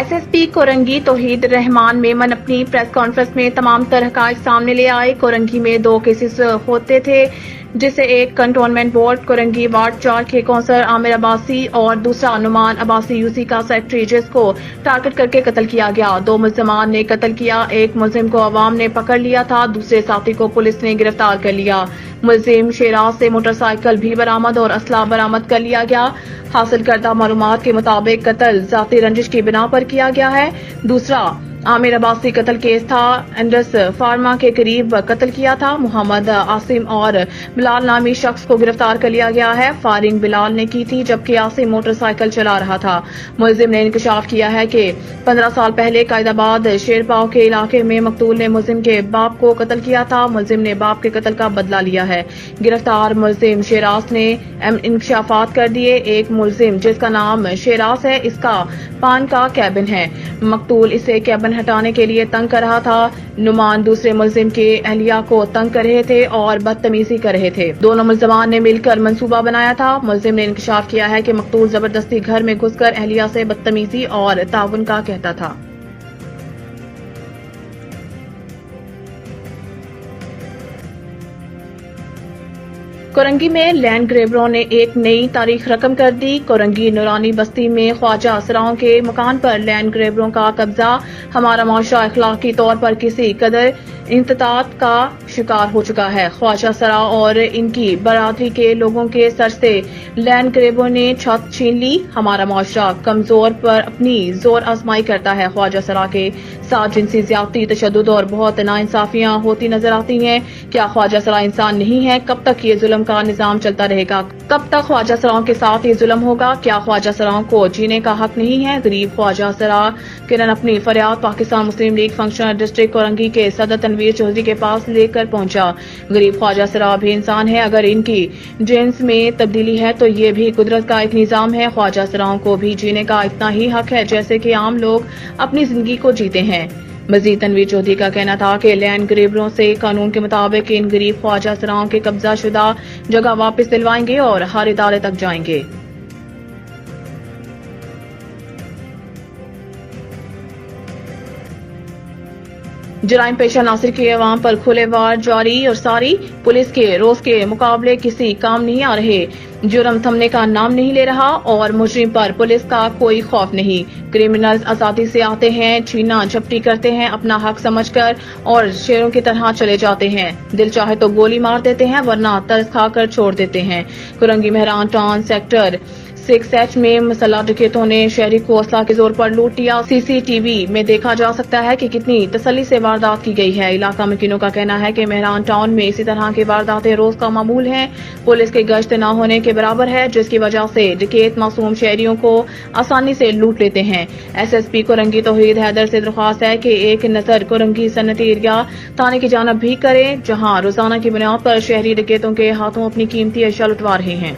S S P Korangi توحید رحمان میمن اپنی press conference میں تمام تر حقائق سامنے لے آئے۔ کورنگی میں 2 کیسز ہوتے تھے، جسے ایک کنٹونمنٹ بورڈ کورنگی وارڈ 4 کے کونسلر عامر عباسی اور دوسرا نعمان عباسی یوسی کا سیکرٹری، جس کو ٹارگٹ کر کے قتل کیا گیا۔ 2 ملزمان نے قتل کیا، ایک ملزم کو عوام نے پکڑ لیا تھا، دوسرے ساتھی کو پولیس نے گرفتار کر لیا۔ ملزم شیراز سے موٹر سائیکل بھی برآمد اور اسلحہ برآمد کر لیا گیا۔ حاصل کردہ معلومات کے مطابق قتل ذاتی رنجش کی بنا پر کیا گیا ہے۔ دوسرا عامر عباسی قتل کیس تھا، انڈس فارما کے قریب قتل کیا تھا۔ محمد عاصم اور بلال نامی شخص کو گرفتار کر لیا گیا ہے۔ فائرنگ بلال نے کی تھی، جبکہ عاصم موٹر سائیکل چلا رہا تھا۔ ملزم نے انکشاف کیا ہے کہ 15 سال پہلے قائد آباد شیرپاؤ کے علاقے میں مقتول نے ملزم کے باپ کو قتل کیا تھا۔ ملزم نے باپ کے قتل کا بدلہ لیا ہے۔ گرفتار ملزم شیراز نے انکشافات کر دیے۔ ایک ملزم جس کا نام شیراز ہے، اس کا پان کا کیبن ہے۔ مقتول اسے کیبن ہٹانے کے لیے تنگ کر رہا تھا۔ نعمان دوسرے ملزم کے اہلیہ کو تنگ کر رہے تھے اور بدتمیزی کر رہے تھے۔ دونوں ملزمان نے مل کر منصوبہ بنایا تھا۔ ملزم نے انکشاف کیا ہے کہ مقتول زبردستی گھر میں گھس کر اہلیہ سے بدتمیزی اور تعاون کا کہتا تھا۔ کورنگی میں لینڈ گریبروں نے ایک نئی تاریخ رقم کر دی۔ کورنگی نورانی بستی میں خواجہ سراؤں کے مکان پر لینڈ گریبروں کا قبضہ ہمارا معاشرہ اخلاقی طور پر کسی قدر انحطاط کا شکار ہو چکا ہے۔ خواجہ سراؤں اور ان کی برادری کے لوگوں کے سر سے لینڈ گریبروں نے چھت چھین لی۔ ہمارا معاشرہ کمزور پر اپنی زور آزمائی کرتا ہے۔ خواجہ سراؤں کے ساتھ جنسی زیادتی، تشدد اور بہت ناانصافیاں ہوتی نظر آتی ہیں۔ کیا خواجہ سراؤں انسان نہیں ہے؟ کب تک یہ ظلم کا نظام چلتا رہے گا؟ کب تک خواجہ سراؤں کے ساتھ یہ ظلم ہوگا؟ کیا خواجہ سراؤں کو جینے کا حق نہیں ہے؟ غریب خواجہ سراؤں کرن اپنی فریاد پاکستان مسلم لیگ فنکشنر ڈسٹرکٹ کورنگی کے صدر تنویر چودھری کے پاس لے کر پہنچا۔ غریب خواجہ سراؤں بھی انسان ہے۔ اگر ان کی جنس میں تبدیلی ہے تو یہ بھی قدرت کا ایک نظام ہے۔ خواجہ سراؤں کو بھی جینے کا اتنا ہی حق ہے جیسے کہ عام لوگ اپنی زندگی کو جیتے ہیں۔ مزید تنویر چودھری کا کہنا تھا کہ لینڈ گریبروں سے قانون کے مطابق ان غریب خواجہ سراؤں کے قبضہ شدہ جگہ واپس دلوائیں گے اور ہر ادارے تک جائیں گے۔ جرائم پیشہ عناصر کے عوام پر کھلے وار جاری اور ساری۔ پولیس کے روز کے مقابلے کسی کام نہیں آ رہے، جرم تھمنے کا نام نہیں لے رہا اور مجرم پر پولیس کا کوئی خوف نہیں۔ کریمنلز آزادی سے آتے ہیں، چھینا جھپٹی کرتے ہیں اپنا حق سمجھ کر اور شیروں کی طرح چلے جاتے ہیں۔ دل چاہے تو گولی مار دیتے ہیں ورنہ ترس کھا کر چھوڑ دیتے ہیں۔ Korangi Mehran town sector 6H میں مسلح ڈکیتوں نے شہری کو اسلحہ کے زور پر لوٹ لیا۔ CCTV میں دیکھا جا سکتا ہے کہ کتنی تسلی سے واردات کی گئی ہے۔ علاقہ مکینوں کا کہنا ہے کہ مہران ٹاؤن میں اسی طرح کی وارداتیں روز کا معمول ہیں۔ پولیس کے گشت نہ ہونے کے برابر ہے، جس کی وجہ سے ڈکیت معصوم شہریوں کو آسانی سے لوٹ لیتے ہیں۔ SSP کورنگی توحید حیدر سے درخواست ہے کہ ایک نظر کورنگی صنعتی ایریا تھانے کی جانب بھی کریں، جہاں روزانہ کی بنیاد پر شہری ڈکیتوں کے ہاتھوں اپنی قیمتی اشیاء لٹوا رہے ہیں۔